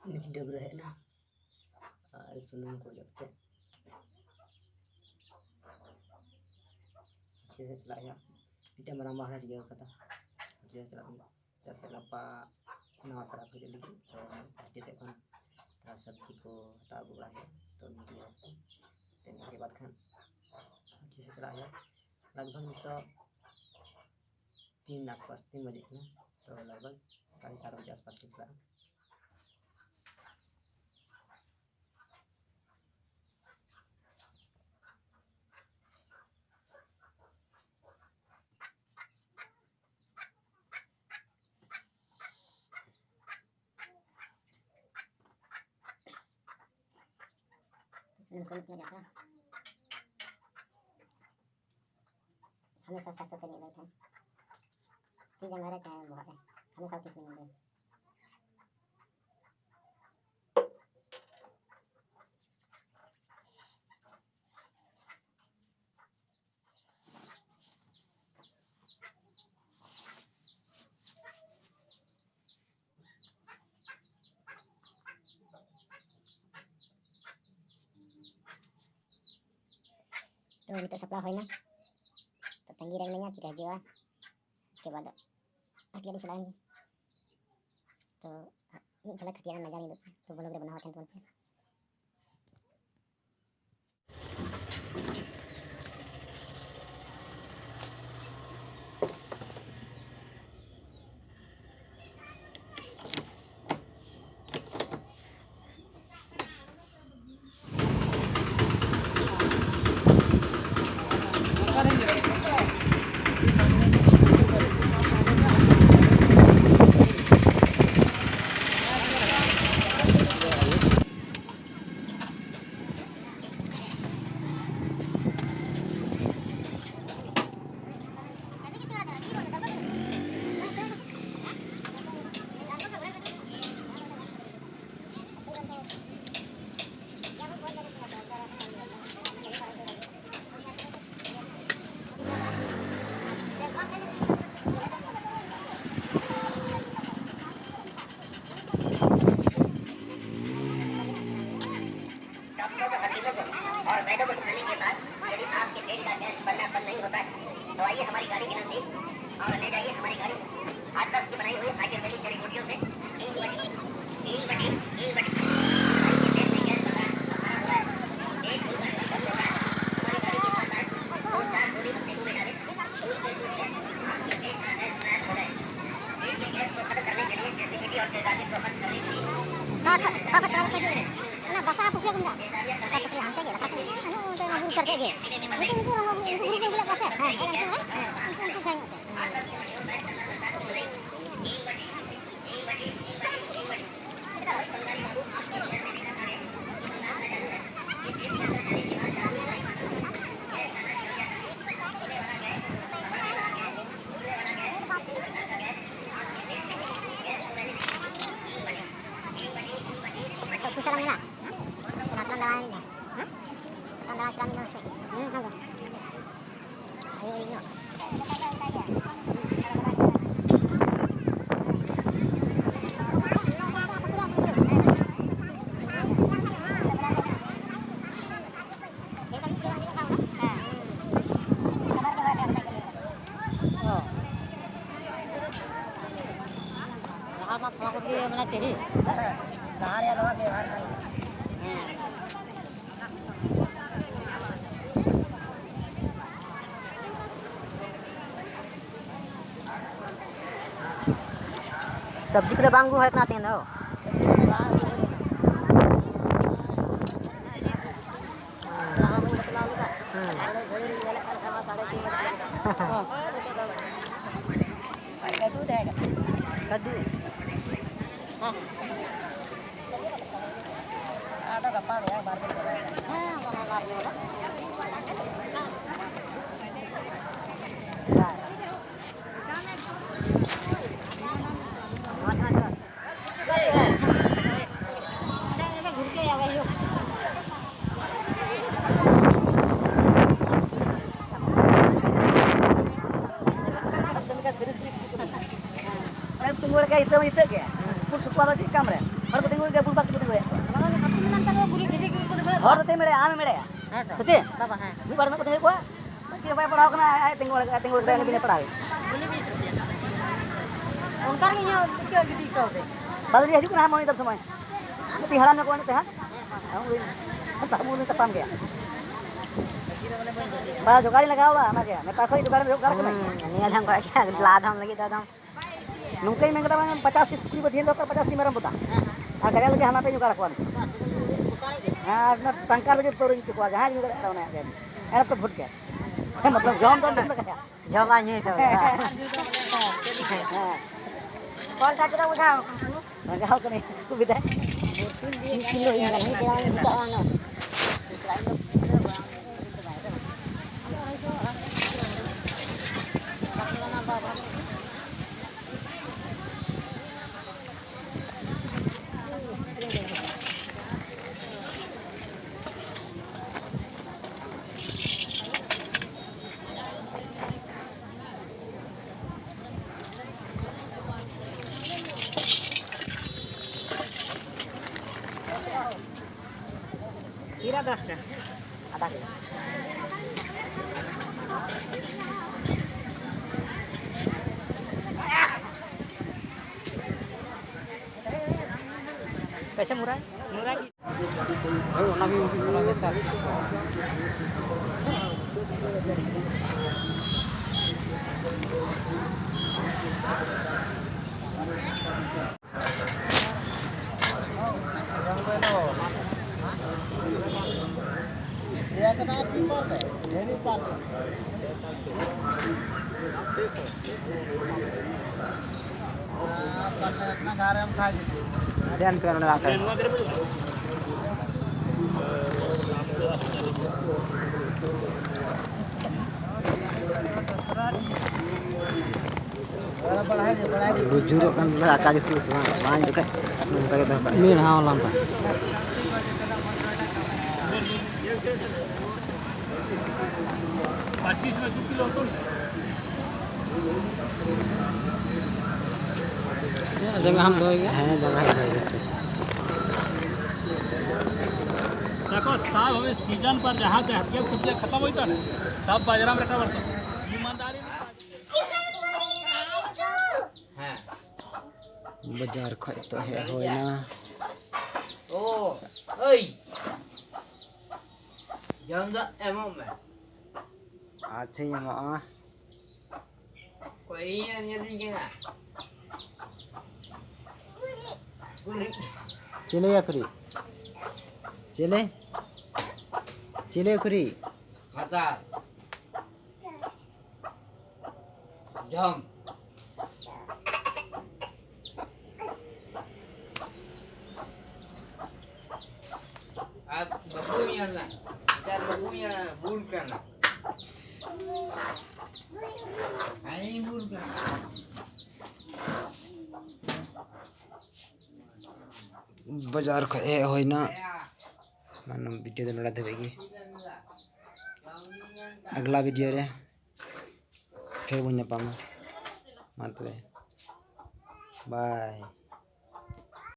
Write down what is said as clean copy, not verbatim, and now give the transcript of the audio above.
ini tidak berat nah sunum ko jokte saya celak ya kita menambah lagi dia kata saya celak ni saya lapa nama para ko jadi तो dia से कौन सब्जी को ताबू है तो दिया देने के बाद खान अच्छे से चला है लगभग तो 3 आसपास 3 बजे ना तो लगभग 4:30 बजे आसपास के चला हमेशा सरसों तेल नहीं रहता है चीज़ हमारा चाहे बहुत है हमेशा कुछ नहीं मिलता तो ini sebelah hoina tinggi rengnya tidak jiwa इसके बाद हटिया di selain तो ini jelek hatian ngajar itu तो boleh bina hotel tuan और मैदों को निकालने के बाद यदि आपके पेट का गैस बनना बंद नहीं होता है तो आइए हमारी गाड़ी के नजदीक और ले जाइए हमारी गाड़ी हाथ तक की बनाई हुई आयुर्वेदिक जड़ी बूटियों से 3 बटी bahasa apa pula enggak? Kata pria hantar dia, kata anu untuk ngabur kerja dia. Itu guru bilang bahasa. Jangan tu itu kayaknya. Salam lah. Tandalannya. Hah? Tandalan ceramah sih. Hangga. Ayo ini. Alamat masuk dia mana tadi? Dah ya lama dia hari. सब्जी के लिए बांगू है इतना तेल हो कद्दू ada kapal ya barber tunggu kayak itu ya pun suka lagi kamera और को tinggal 10 बाकी tinggal Aku menantar lo guri gede gitu gue. और तो मेरे आम मेरे या Itu. सच्ची Bapak, ha. मी बार में को tinggal को कि भाई पढ़ाओ कना tinggal saya lebih पढ़ाई Boleh bisa dia. Ongkar nya क्या gede kau deh. बादरी हजू कना मोनी तब समय ती हड़ा में कोन ते हां हम मुंह में तपम गया बड़ा जुगाड़ी लगाओ ना क्या मैं पाखो जुगाड़ी में जुगाड़ करना Ini ada kok ya ladam lagi dadam. nungkai mengkata 50 60 बधिन लोग 50 मेरा पुता आ कया लगे हना पे जुगाड़ कोन हां ना टंकार लगे तोरिन के को जहां जुगाड़ करना है एना तो फुट गया मतलब जॉन तो लगा Jawabannya itu. Kol tak kira udah. लगाओ कने को विदा Kilo ini kan ini kira juga anu. Kira 10 टा Ada sih. कैसे मुरा मुरा की Ona besar. ध्यान पे उन्होंने आकर Bujuruk kan akal itu semua main juga pakai bapak ini nah lampa जगह हम लोग हैं जगह देखो साहब हमें सीजन पर जहाँ हल्की सब्जियाँ खत्म हुई था तब बाजार में रखा पड़ता ईमानदारी बाजार खा तो है हो ना ओ ओए जंगा एमो में आज से ये माँ कोई ये नहीं क्या चले या करी चले चले करी मता जम अब बबूया ना चल बबूया भूल करना नहीं भूल करना बाजार खा है हो ना मानो वीडियो तो लड़ा देगी अगला वीडियो रे फिर वो पामा मतलब बाय।